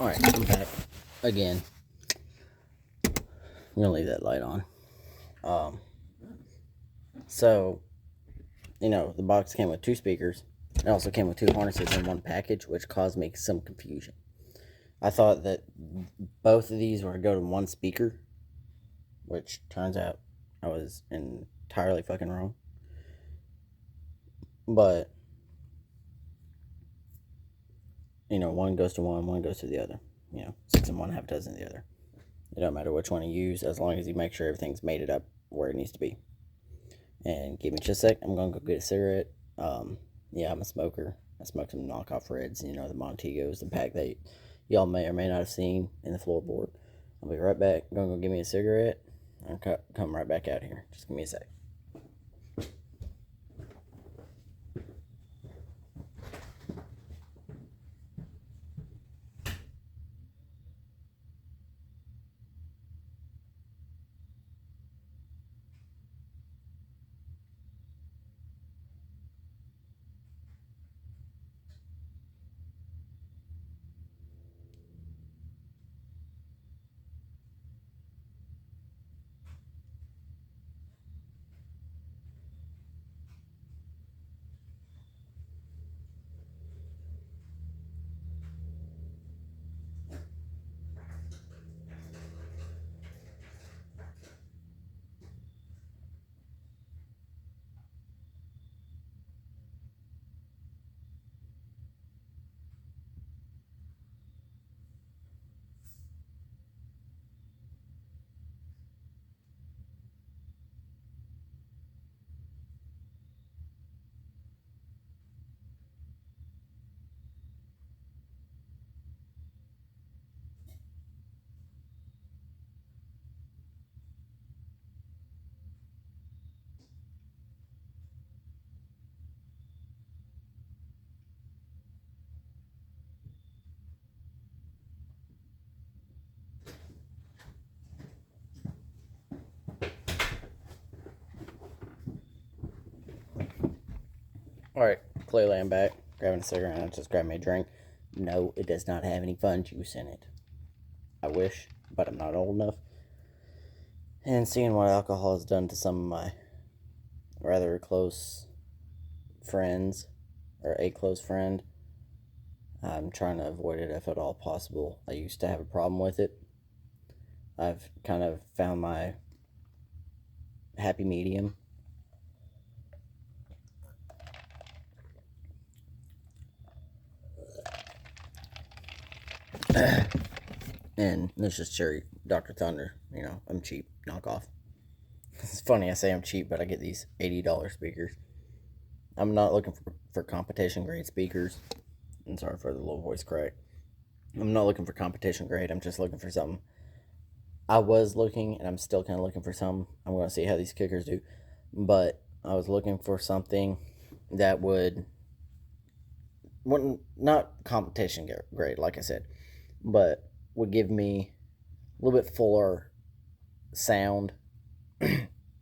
Alright, I'm back again. I'm gonna leave that light on. So, the box came with 2 speakers. It also came with 2 harnesses in one package, which caused me some confusion. I thought that both of these were to go to one speaker, which turns out I was entirely fucking wrong. But, one goes to one goes to the other. 6 in one, half a dozen in the other. It don't matter which one you use, as long as you make sure everything's mated up where it needs to be. And give me just a sec. I'm gonna go get a cigarette. Yeah, I'm a smoker. I smoke some knockoff Reds, the Montegos, the pack that y'all may or may not have seen in the floorboard. I'll be right back. I'm gonna go give me a cigarette. I'll come right back out here. Just give me a sec. Alright, clearly I'm back. Grabbing a cigarette and I just grabbed me a drink. No, it does not have any fun juice in it. I wish, but I'm not old enough. And seeing what alcohol has done to some of my rather close friends, or a close friend, I'm trying to avoid it if at all possible. I used to have a problem with it. I've kind of found my happy medium. And this is cherry Dr. Thunder. I'm cheap. Knock off. It's funny I say I'm cheap, but I get these $80 speakers. I'm not looking for competition grade speakers. I'm sorry for the little voice crack. I'm not looking for competition grade. I'm just looking for something. I was looking, and I'm still kind of looking for something. I'm going to see how these kickers do. But I was looking for something that wouldn't not competition grade, like I said, but would give me a little bit fuller sound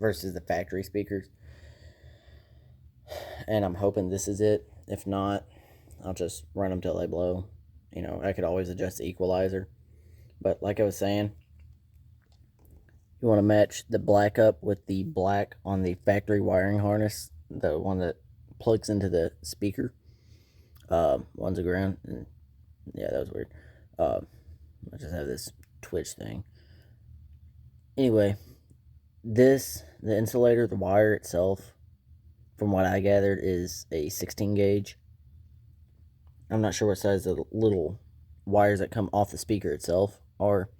versus the factory speakers. And I'm hoping this is it. If not, I'll just run them till they blow. I could always adjust the equalizer. But like I was saying, you want to match the black up with the black on the factory wiring harness, the one that plugs into the speaker. One's a ground. And yeah, that was weird. I just have this twitch thing. Anyway, the insulator, the wire itself, from what I gathered, is a 16 gauge. I'm not sure what size the little wires that come off the speaker itself are.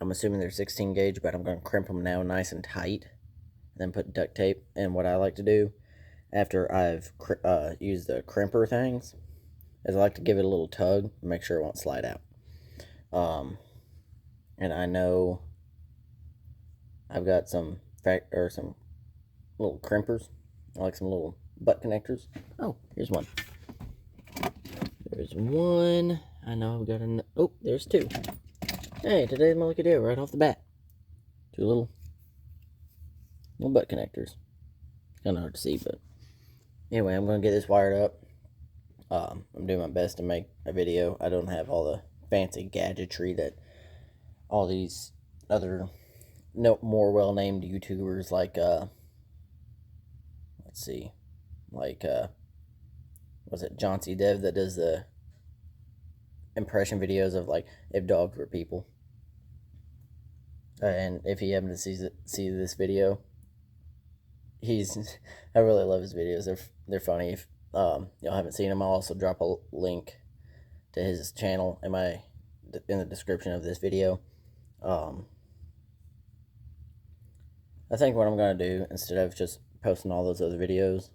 I'm assuming they're 16 gauge, but I'm going to crimp them now nice and tight, then put duct tape. And what I like to do after I've used the crimper things is I like to give it a little tug and make sure it won't slide out. And I know I've got some little crimpers. I like some little butt connectors. Oh, here's one. There's one. I know I've got oh, there's 2. Hey, today's my lucky day right off the bat. 2 little butt connectors. Kind of hard to see, but anyway, I'm going to get this wired up. I'm doing my best to make a video. I don't have all the fancy gadgetry that all these other more well-named YouTubers like let's see, like was it John C. Dev that does the impression videos of like if dogs were people. And if you happen to see this video, he's I really love his videos. They're funny. If y'all haven't seen him, I'll also drop a link to his channel in the description of this video. I think what I'm gonna do instead of just posting all those other videos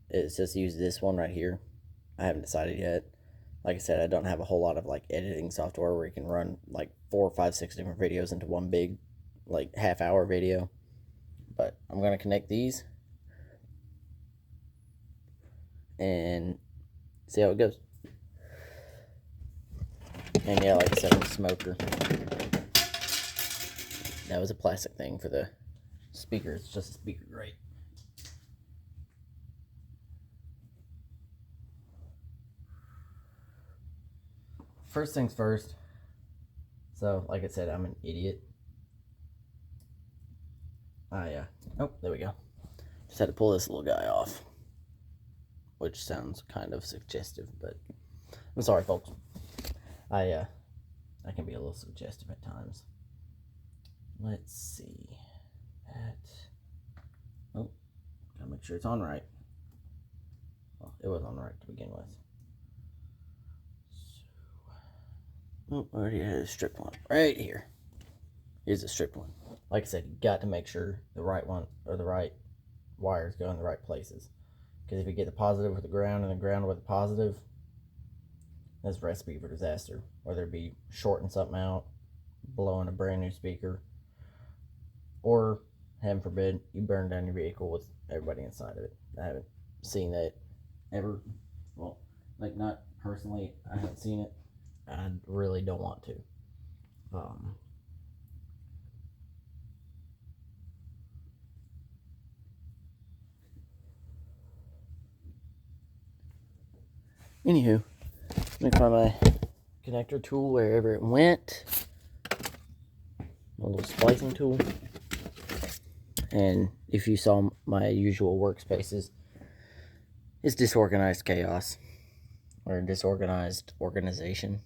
is just use this one right here. I haven't decided yet. Like I said, I don't have a whole lot of like editing software where you can run like 4, 5, 6 different videos into one big like half-hour video. But I'm gonna connect these and see how it goes. And yeah, like I said, I'm a smoker. That was a plastic thing for the speaker. It's just a speaker grate. First things first. So, like I said, I'm an idiot. Oh, there we go. Just had to pull this little guy off, which sounds kind of suggestive, but I'm sorry, folks. I can be a little suggestive at times. Let's see. Oh, gotta make sure it's on right. Well, it was on right to begin with. Oh, I already had a stripped one right here. Here's a stripped one. Like I said, you got to make sure the right one or the right wires go in the right places. Because if you get the positive with the ground and the ground with the positive, that's a recipe for disaster. Whether it be shorting something out, blowing a brand new speaker, or heaven forbid, you burn down your vehicle with everybody inside of it. I haven't seen that ever. Well, like not personally, I haven't seen it. I really don't want to. Anywho, let me find my connector tool wherever it went. My little splicing tool. And if you saw my usual workspaces, it's disorganized chaos. Or disorganized organization.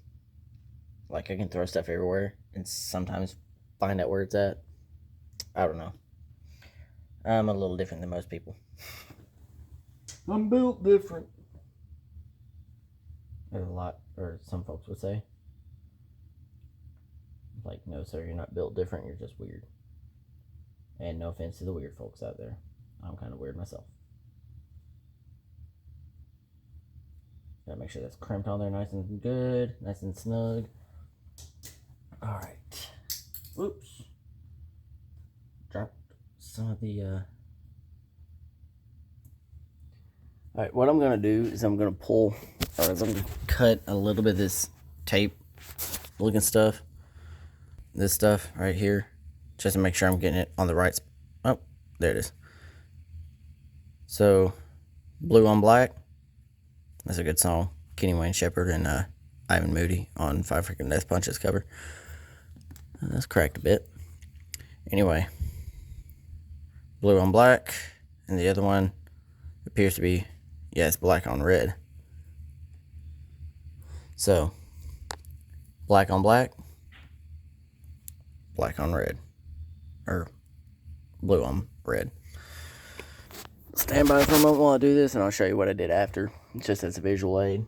Like I can throw stuff everywhere and sometimes find out where it's at. I don't know. I'm a little different than most people. I'm built different. There's a lot, or some folks would say. Like, no, sir, you're not built different, you're just weird. And no offense to the weird folks out there. I'm kind of weird myself. Gotta make sure that's crimped on there nice and good, nice and snug. Alright. Oops. Dropped some of the, Alright, what I'm gonna do is I'm gonna cut a little bit of this tape looking stuff. This stuff right here. Just to make sure I'm getting it on the right spot. Oh, there it is. So, Blue on Black. That's a good song. Kenny Wayne Shepherd and Ivan Moody on Five Freaking Death Punches cover. That's cracked a bit. Anyway, Blue on Black, and the other one appears to be, yeah, it's black on red. So, black on black, black on red, or blue on red. Stand by for a moment while I do this, and I'll show you what I did after, just as a visual aid.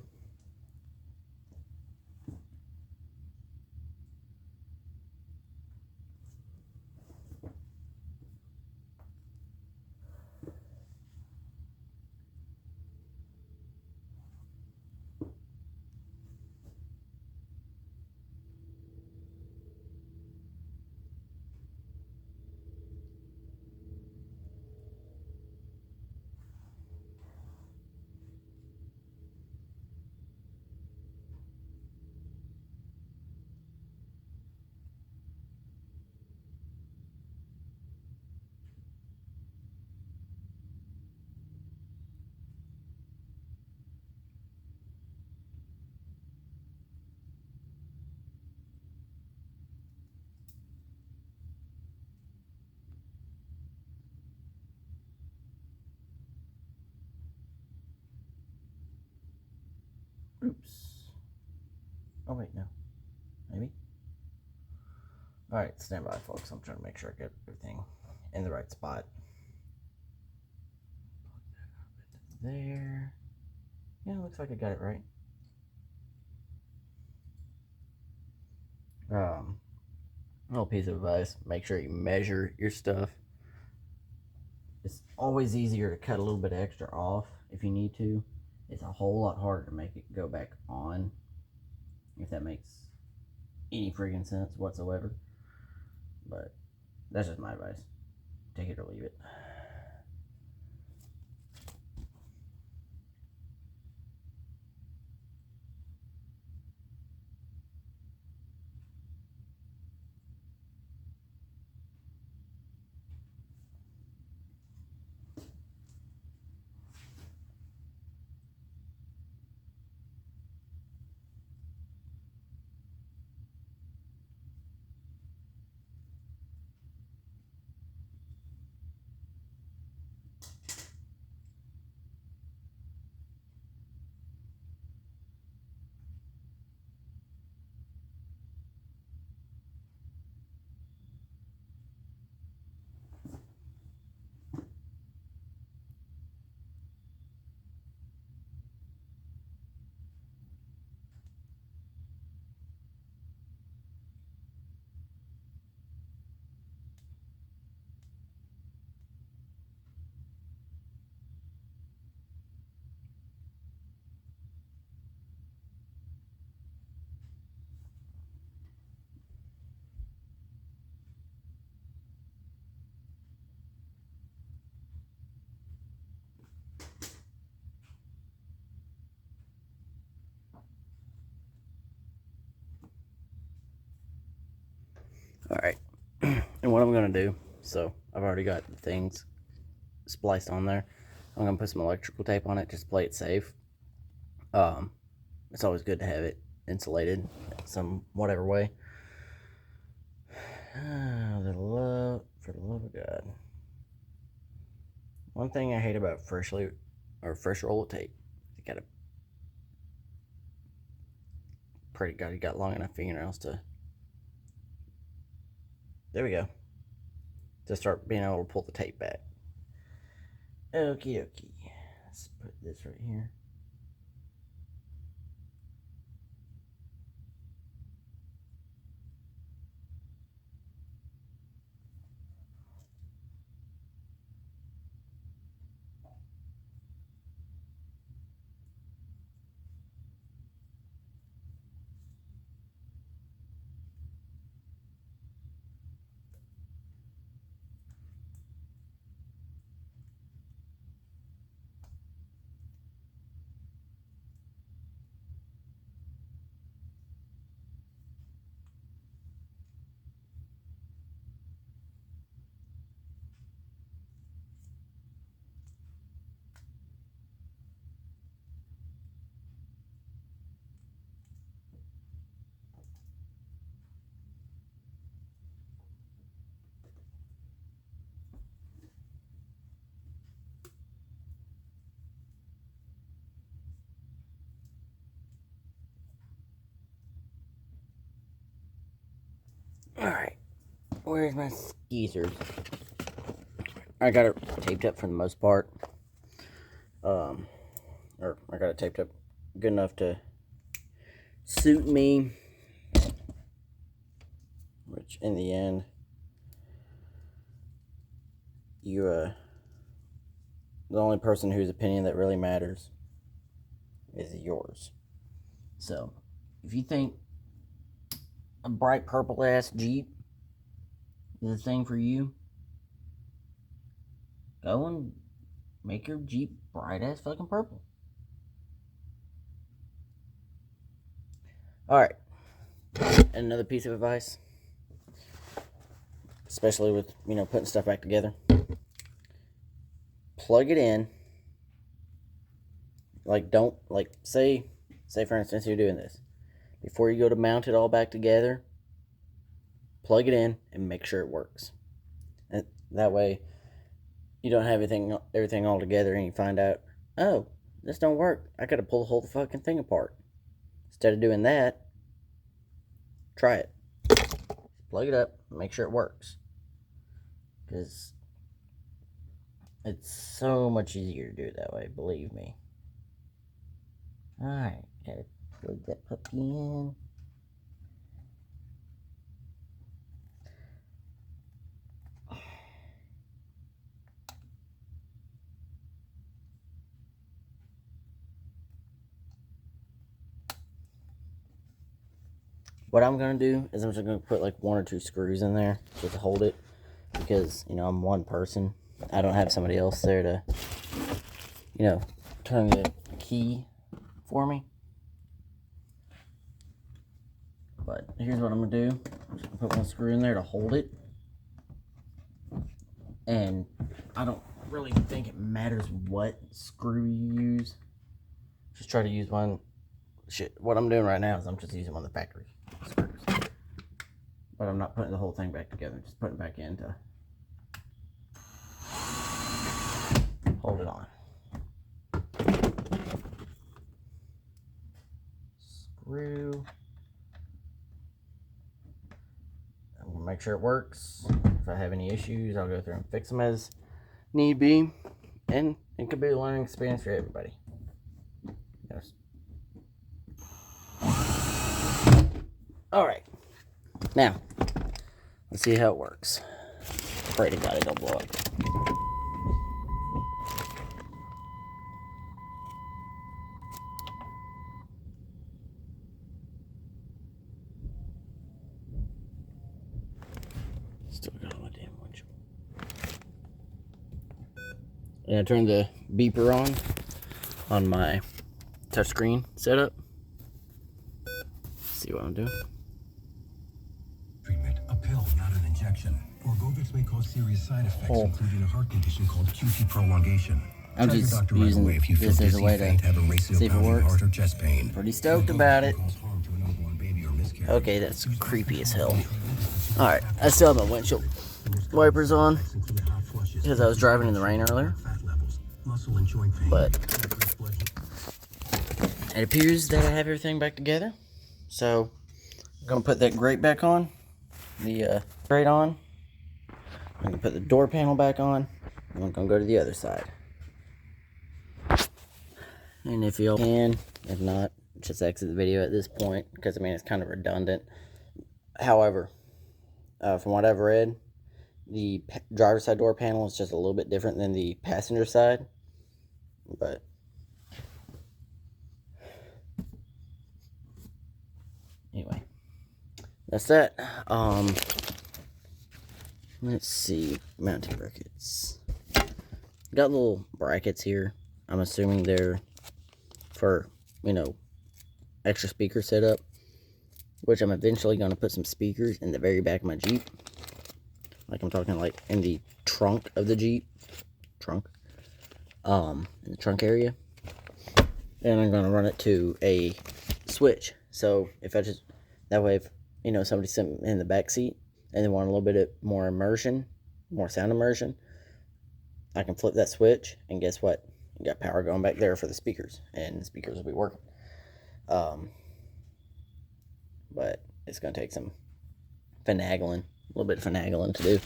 Oops. Oh, wait, no. Maybe? Alright, stand by, folks. I'm trying to make sure I get everything in the right spot. There. Yeah, looks like I got it right. Little piece of advice: make sure you measure your stuff. It's always easier to cut a little bit extra off if you need to. It's a whole lot harder to make it go back on, if that makes any freaking sense whatsoever. But that's just my advice. Take it or leave it. Alright. And what I'm going to do, so I've already got the things spliced on there. I'm going to put some electrical tape on it just to play it safe. It's always good to have it insulated some whatever way. For the love of God. One thing I hate about fresh roll of tape, you gotta pray to God you got long enough fingernails to. There we go. To start being able to pull the tape back. Okie dokie. Let's put this right here. Alright. Where's my skeezers? I got it taped up for the most part. Or I got it taped up good enough to suit me. Which in the end, the only person whose opinion that really matters is yours. So, if you think a bright purple ass Jeep is a thing for you, go and make your Jeep bright ass fucking purple. Alright. Another piece of advice, especially with, putting stuff back together. Plug it in. Say for instance you're doing this. Before you go to mount it all back together, plug it in and make sure it works. And that way you don't have everything all together and you find out, oh, this don't work. I gotta pull the whole fucking thing apart. instead of doing that, try it. Plug it up, make sure it works. Because it's so much easier to do it that way, believe me. Alright, gotta plug that puppy in. What I'm going to do is I'm just going to put like 1 or 2 screws in there just to hold it, because, you know, I'm one person. I don't have somebody else there to, you know, turn the key for me. But here's what I'm going to do. I'm just going to put 1 screw in there to hold it. And I don't really think it matters what screw you use. Just try to use one. Shit, what I'm doing right now is I'm just using one of the factory screws. But I'm not putting the whole thing back together. Just putting it back in to hold it on. Screw. I'm going to make sure it works. If I have any issues, I'll go through and fix them as need be. And it could be a learning experience for everybody. Yes. Alright. Now, let's see how it works. Pray to God it don't blow up. Still got my damn windshield. And I turned the beeper on my touchscreen setup. See what I'm doing. Treatment, a pill, not an injection. Orgovix may cause serious side effects, including a heart condition called QT prolongation. I'm just using this as a way to see if it works. Pretty stoked about it. Okay, that's creepy as hell. Alright, I still have my windshield wipers on because I was driving in the rain earlier. But it appears that I have everything back together. So I'm going to put that grate back on. The grate on. I'm going to put the door panel back on. I'm going to go to the other side. And if you can, if not, just exit the video at this point, because I mean it's kind of redundant. However, from what I've read, the driver's side door panel is just a little bit different than the passenger side. But anyway, that's that. Let's see, mounting brackets. Got little brackets here. I'm assuming they're for, you know, extra speaker setup, which I'm eventually going to put some speakers in the very back of my Jeep. Like I'm talking like in the trunk of the Jeep. In the trunk area. And I'm going to run it to a switch. So if I just, that way if, you know, somebody's sitting in the back seat and they want a little bit of more immersion, more sound immersion, I can flip that switch and guess what? You got power going back there for the speakers, and the speakers will be working. But it's going to take some finagling, a little bit of finagling to do.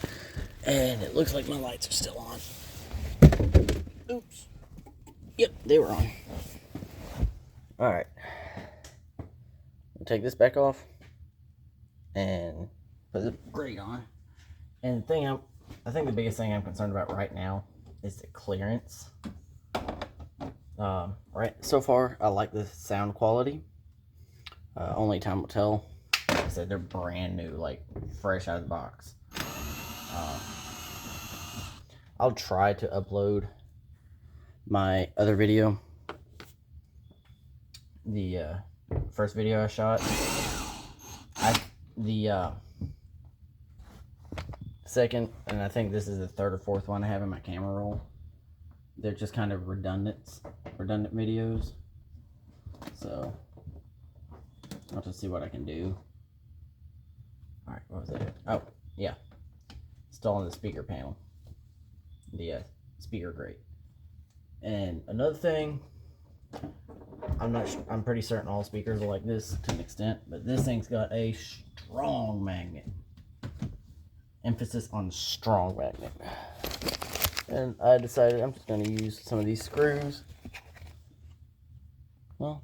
And it looks like my lights are still on. Oops. Yep, they were on. Alright. I'll take this back off and put the grate on. And the thing I think the biggest thing I'm concerned about right now is the clearance. Right, so far I like the sound quality. Only time will tell. Like I said, they're brand new, like fresh out of the box. I'll try to upload my other video, the first video I shot. The second, and I think this is the third or fourth one I have in my camera roll. They're just kind of redundant videos. So I'll just see what I can do. Alright, what was that? Oh, yeah. Installing the speaker panel. The speaker grate. And another thing I'm pretty certain all speakers are like this to an extent, but this thing's got a strong magnet. Emphasis on strong magnet. And I decided I'm just going to use some of these screws. Well,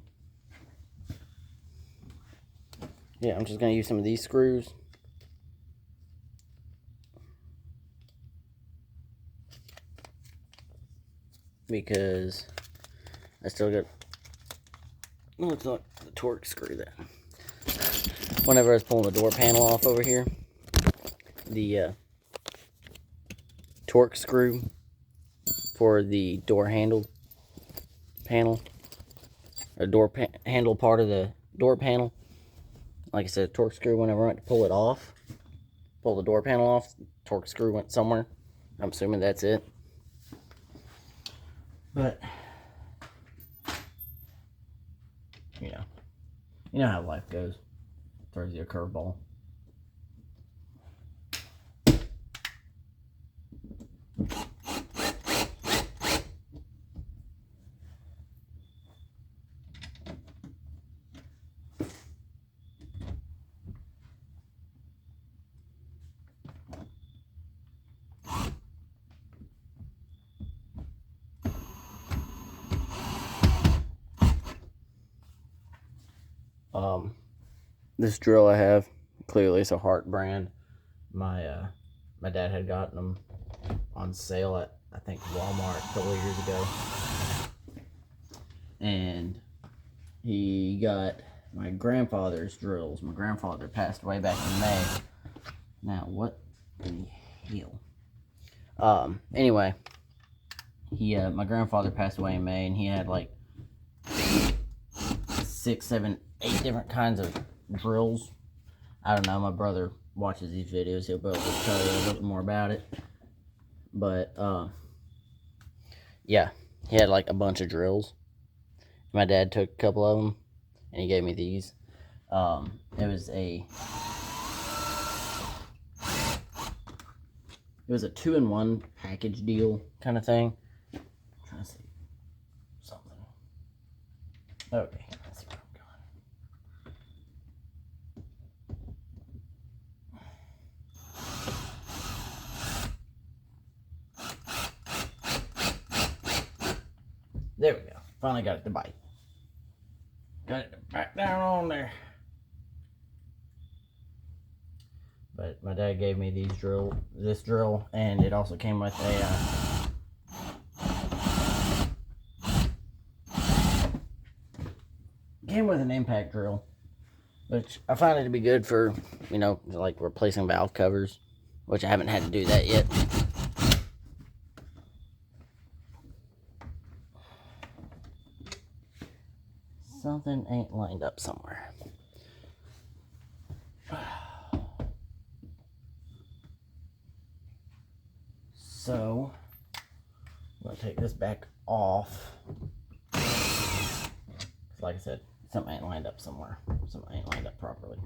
yeah, I'm just going to use some of these screws. Because I still got, no, it's not the torque screw that. Whenever I was pulling the door panel off over here, the torque screw for the door handle panel, or handle part of the door panel, like I said, torque screw, whenever I went to pull it off, pull the door panel off, torque screw went somewhere. I'm assuming that's it. But you know how life goes. Throws you a curveball. This drill I have, clearly it's a Hart brand. My dad had gotten them on sale at, I think, Walmart a couple of years ago. And he got my grandfather's drills. My grandfather passed away back in May. Now, what in the hell? Anyway, my grandfather passed away in May, and he had like 6, 7, 8 different kinds of drills. I don't know, my brother watches these videos, he'll be able to tell you a little more about it. But yeah, he had like a bunch of drills. My dad took a couple of them and he gave me these. It was a 2-in-1 package deal kind of thing. I'm trying to see something. Okay, let's see where I'm going. There we go. Finally got it to bite. Got it back down on there. But my dad gave me this drill, and it also came with an impact drill, which I find it to be good for, like replacing valve covers, which I haven't had to do that yet. Something ain't lined up somewhere. So, I'm going to take this back off. Like I said, something ain't lined up somewhere. Something ain't lined up properly.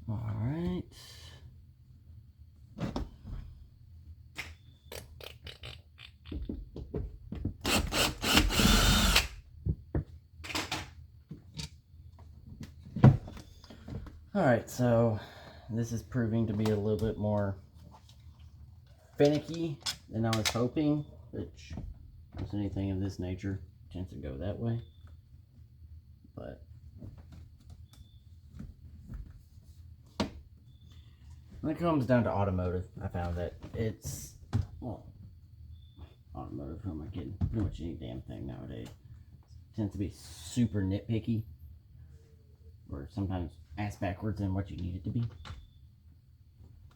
Alright. Alright, so this is proving to be a little bit more finicky than I was hoping, which is anything of this nature tends to go that way. But when it comes down to automotive, I found that it's, well, automotive, who am I kidding? Pretty much any damn thing nowadays tends to be super nitpicky, or sometimes ass backwards than what you need it to be.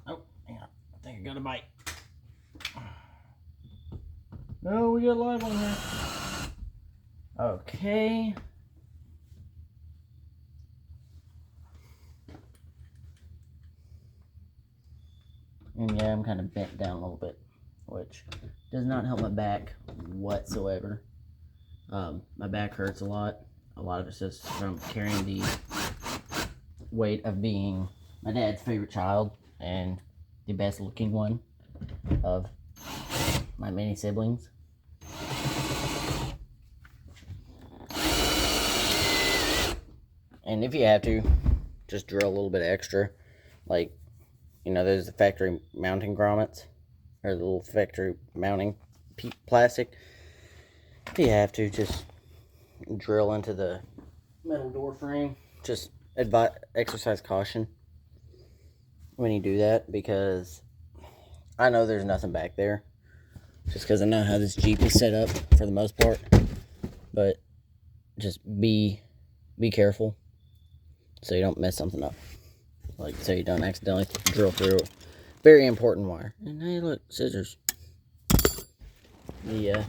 Oh, hang on. I think I got a bite. No, we got live on here. Okay. And yeah, I'm kind of bent down a little bit which does not help my back whatsoever. My back hurts a lot. A lot of it's just from carrying the weight of being my dad's favorite child and the best looking one of my many siblings. And if you have to, just drill a little bit extra. Like, you know, there's the factory mounting grommets, or the little factory mounting plastic. If you have to, just drill into the metal door frame. Just exercise caution when you do that, because I know there's nothing back there, just because I know how this Jeep is set up for the most part. But just be careful so you don't mess something up, like so you don't accidentally drill through a very important wire. And hey, look, scissors. The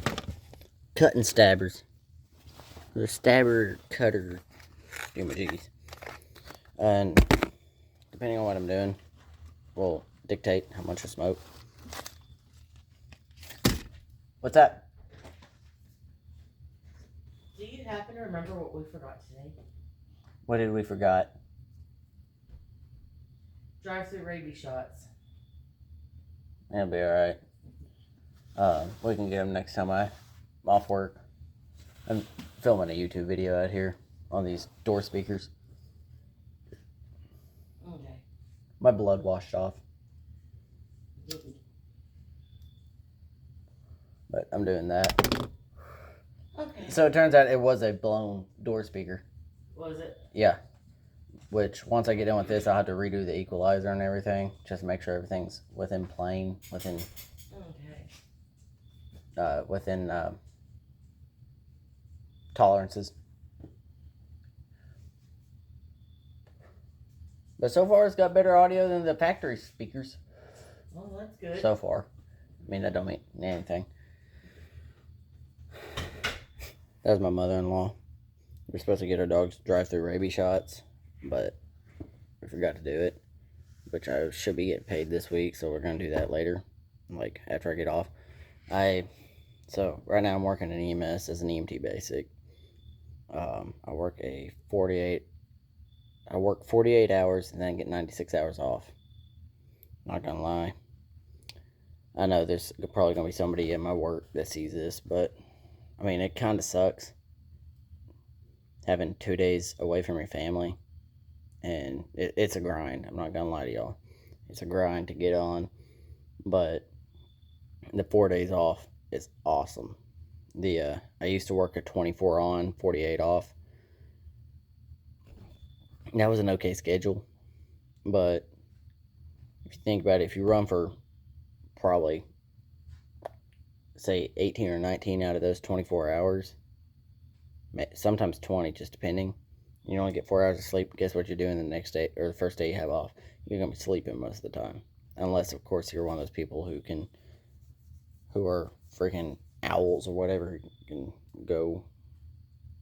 cutting stabbers, the stabber cutter thingamajiggies. And depending on what I'm doing will dictate how much I smoke. What's that? Do you happen to remember what we forgot today? What did we forgot? Drive-through rabies shots. It'll be alright. We can get them next time I'm off work. I'm filming a YouTube video out here on these door speakers. Okay. My blood washed off. But I'm doing that. Okay. So it turns out it was a blown door speaker. Was it? Yeah. Which, once I get done with this, I'll have to redo the equalizer and everything. Just to make sure everything's within plane. Within tolerances. But so far, it's got better audio than the factory speakers. Well, that's good. So far. I mean, that don't mean anything. That was my mother-in-law. We're supposed to get our dogs drive-through rabies shots, but we forgot to do it, which I should be getting paid this week, so we're going to do that later, like after I get off. So right now I'm working in EMS as an EMT basic. I work 48 hours and then get 96 hours off. Not gonna lie. I know there's probably gonna be somebody in my work that sees this, but I mean, it kind of sucks having 2 days away from your family, and it's a grind. I'm not gonna lie to y'all. It's a grind to get on, but the 4 days off is awesome. I used to work a 24 on, 48 off. That was an okay schedule, but if you think about it, if you run for probably, say, 18 or 19 out of those 24 hours, sometimes 20, just depending, you only get 4 hours of sleep. Guess what you're doing the next day, or the first day you have off? You're going to be sleeping most of the time. Unless, of course, you're one of those people who are freaking owls or whatever, who can go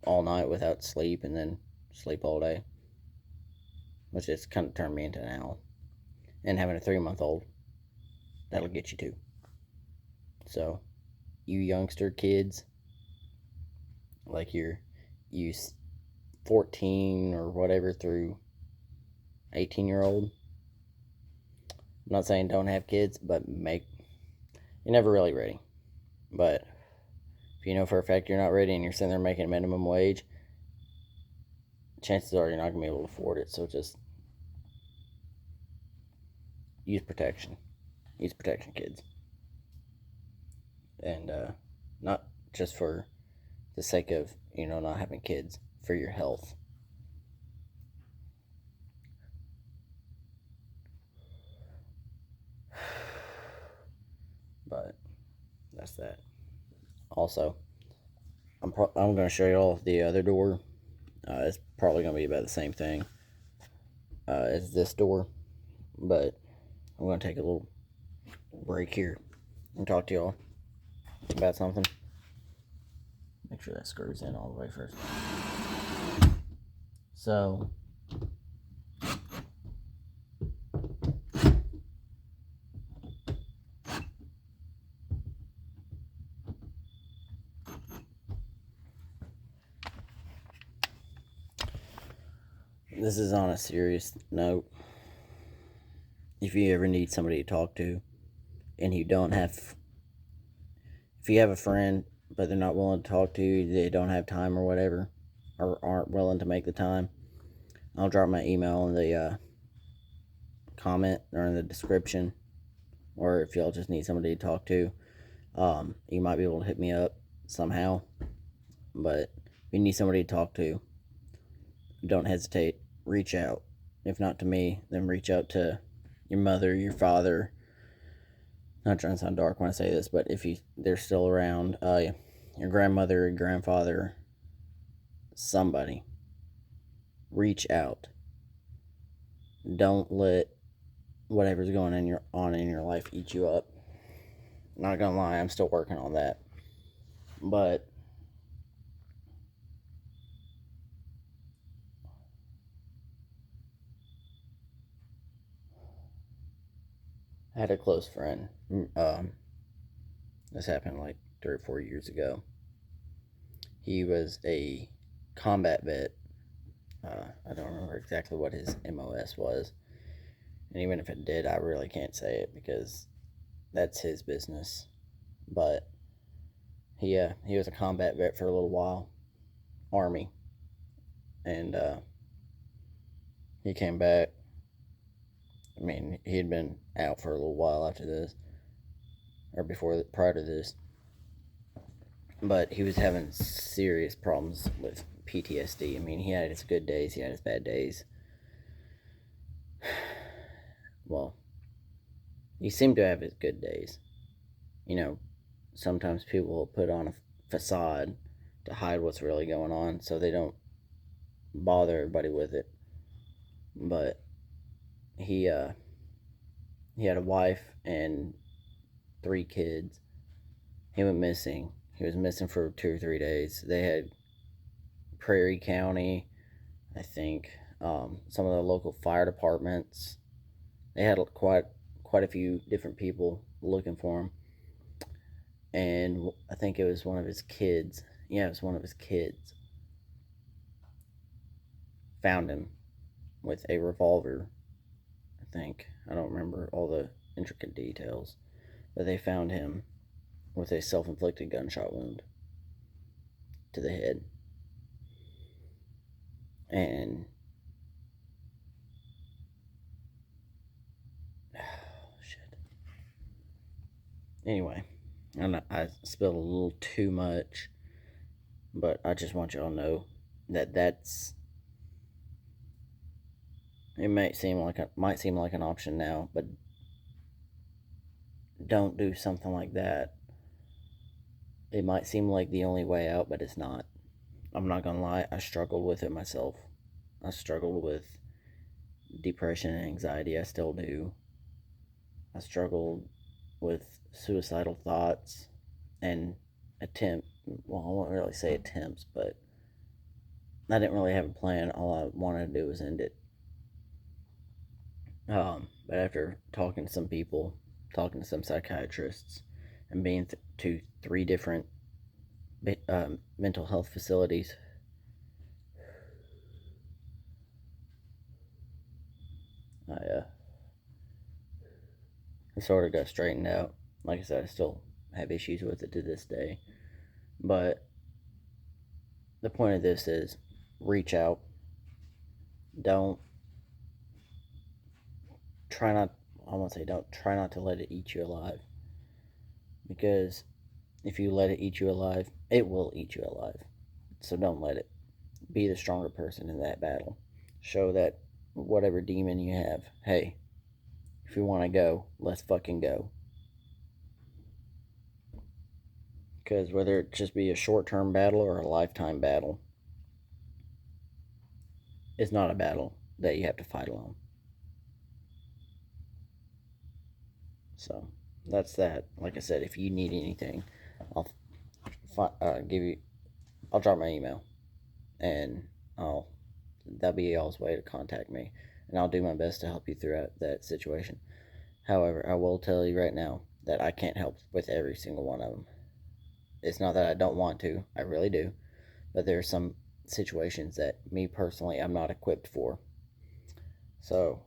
all night without sleep and then sleep all day. Which has kind of turned me into an owl. And having a 3-month-old, that'll get you too. So, you youngster kids, like you 14 or whatever through 18-year-old, I'm not saying don't have kids, but you're never really ready. But if you know for a fact you're not ready and you're sitting there making minimum wage, chances are you're not going to be able to afford it. So just use protection. Use protection, kids. And not just for the sake of, not having kids, for your health. But that's that. Also, I'm going to show you all the other door. It's probably going to be about the same thing as this door, but I'm going to take a little break here and talk to y'all about something. Make sure that screws in all the way first. So, this is on a serious note. If you ever need somebody to talk to, and you don't have, if you have a friend but they're not willing to talk to you, they don't have time or whatever, or aren't willing to make the time, I'll drop my email in the comment or in the description. Or if y'all just need somebody to talk to, you might be able to hit me up somehow. But if you need somebody to talk to, don't hesitate. Reach out. If not to me, then reach out to your mother, your father. Not trying to sound dark when I say this, but if they're still around, your grandmother, your grandfather, somebody. Reach out. Don't let whatever's going on in your life eat you up. Not gonna lie, I'm still working on that. But I had a close friend. This happened like 3 or 4 years ago. He was a combat vet. I don't remember exactly what his MOS was. And even if it did, I really can't say it because that's his business. But he was a combat vet for a little while, Army, and he came back. I mean, he had been out for a little while after this, or prior to this, but he was having serious problems with PTSD. I mean, he had his good days, he had his bad days. Well, he seemed to have his good days. You know, sometimes people will put on a facade to hide what's really going on so they don't bother everybody with it. But he had a wife and 3 kids. He went missing. He was missing for 2 or 3 days. They had Prairie County, I think, some of the local fire departments. They had quite a few different people looking for him. And I think it was one of his kids. Yeah, it was one of his kids. Found him with a revolver, I think. I don't remember all the intricate details. But they found him with a self inflicted gunshot wound to the head. And shit. Anyway, I spilled a little too much, but I just want y'all to know that it might seem like an option now, but don't do something like that. It might seem like the only way out, but it's not. I'm not gonna lie, I struggled with it myself. I struggled with depression and anxiety. I still do. I struggled with suicidal thoughts and well, I won't really say attempts, but I didn't really have a plan. All I wanted to do was end it. But after talking to some people, talking to some psychiatrists, and being to 3 different mental health facilities, I sort of got straightened out. Like I said, I still have issues with it to this day. But the point of this is reach out. Don't try not, I won't say don't, try not to let it eat you alive. Because if you let it eat you alive, it will eat you alive. So don't let it. Be the stronger person in that battle. Show that whatever demon you have, hey, if you want to go, let's fucking go. Because whether it just be a short-term battle or a lifetime battle, it's not a battle that you have to fight alone. So that's that. Like I said, if you need anything, I'll I'll drop my email, and that'll be y'all's way to contact me, and I'll do my best to help you throughout that situation. However, I will tell you right now that I can't help with every single one of them. It's not that I don't want to, I really do, but there are some situations that me personally I'm not equipped for. So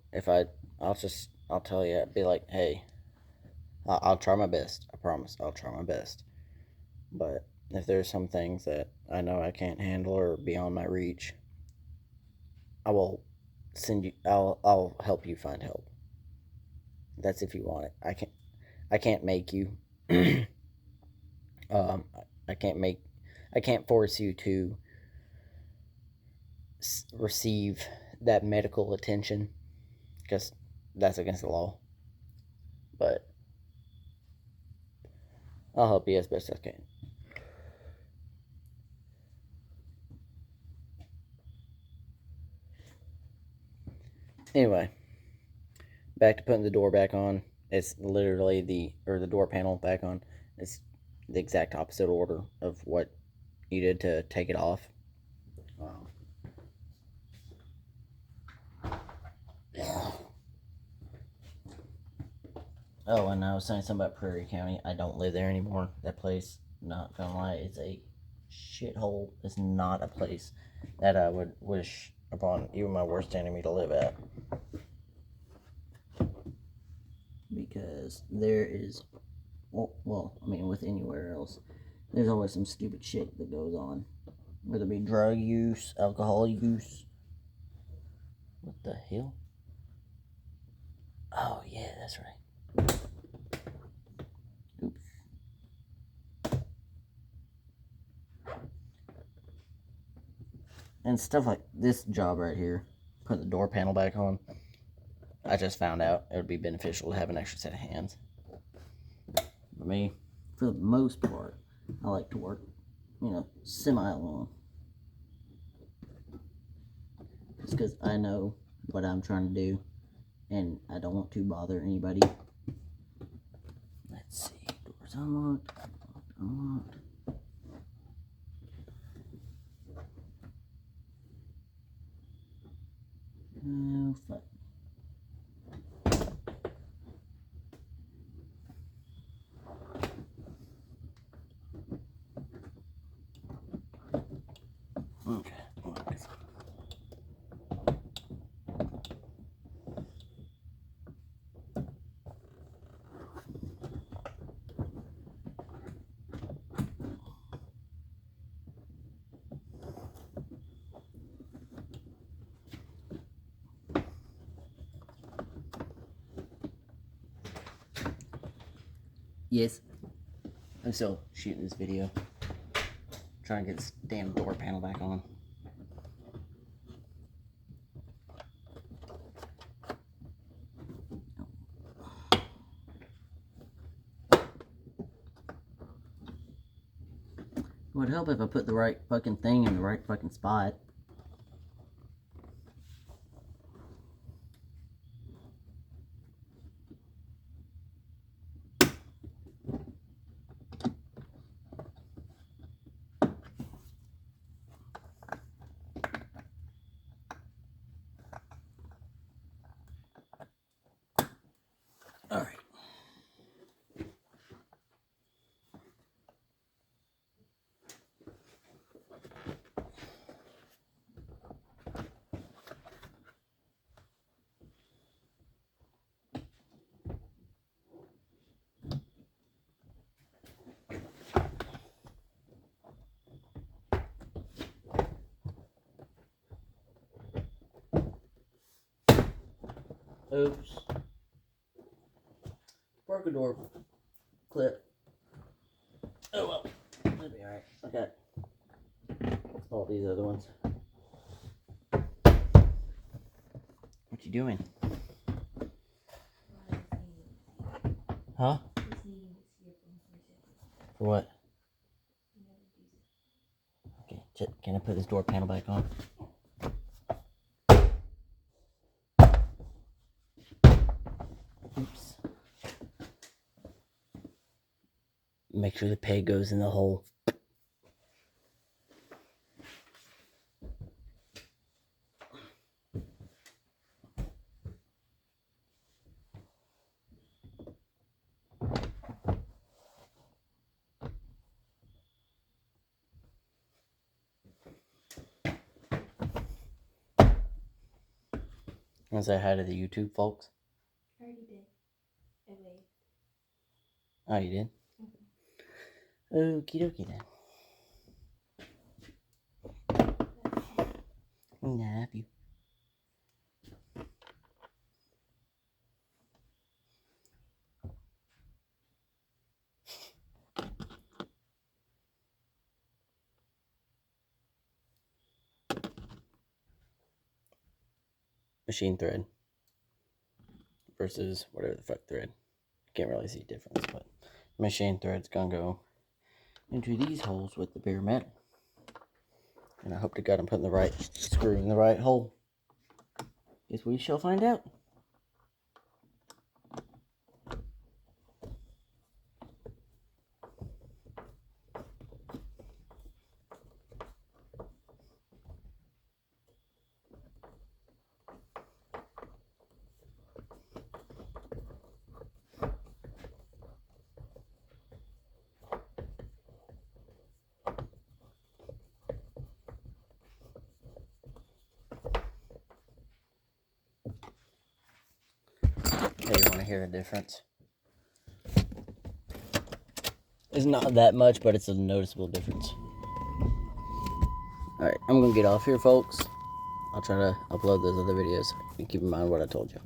I'll tell you, I'd be like, hey, I'll try my best. I promise, I'll try my best. But if there's some things that I know I can't handle or beyond my reach, I will I'll help you find help. That's if you want it. I can't make you. um, I can't make. I can't force you to receive that medical attention because that's against the law. But I'll help you as best as I can. Anyway, back to putting the door back on. It's literally the door panel back on. It's the exact opposite order of what you did to take it off. Um, oh, and I was saying something about Prairie County. I don't live there anymore. That place, not gonna lie, it's a shithole. It's not a place that I would wish upon even my worst enemy to live at. Because there is, well, I mean, with anywhere else, there's always some stupid shit that goes on. Whether it be drug use, alcohol use. What the hell? Oh, yeah, that's right. Oops. And stuff like this job right here, put the door panel back on. I just found out it would be beneficial to have an extra set of hands. For me, for the most part, I like to work, semi-alone. Just because I know what I'm trying to do, and I don't want to bother anybody. Let's see, doors unlocked, unlocked. Oh, fuck. Okay. Yes. I'm still shooting this video. Trying to get this damn door panel back on. It would help if I put the right fucking thing in the right fucking spot. Alright. Oops. Broke a door clip. Oh well. That'll be alright. Okay. All these other ones. What you doing? Huh? For what? Okay, can I put this door panel back on? Oops. Make sure the peg goes in the hole. Want to say hi to the YouTube folks? I already did. I waved. Oh, you did? Okie dokie then. Love you. Machine thread versus whatever the fuck thread. Can't really see a difference, but machine thread's gonna go into these holes with the bare metal. And I hope to God I'm putting the right screw in the right hole. Guess we shall find out. Hey, you want to hear the difference? It's not that much, but it's a noticeable difference. Alright, I'm going to get off here, folks. I'll try to upload those other videos and keep in mind what I told you.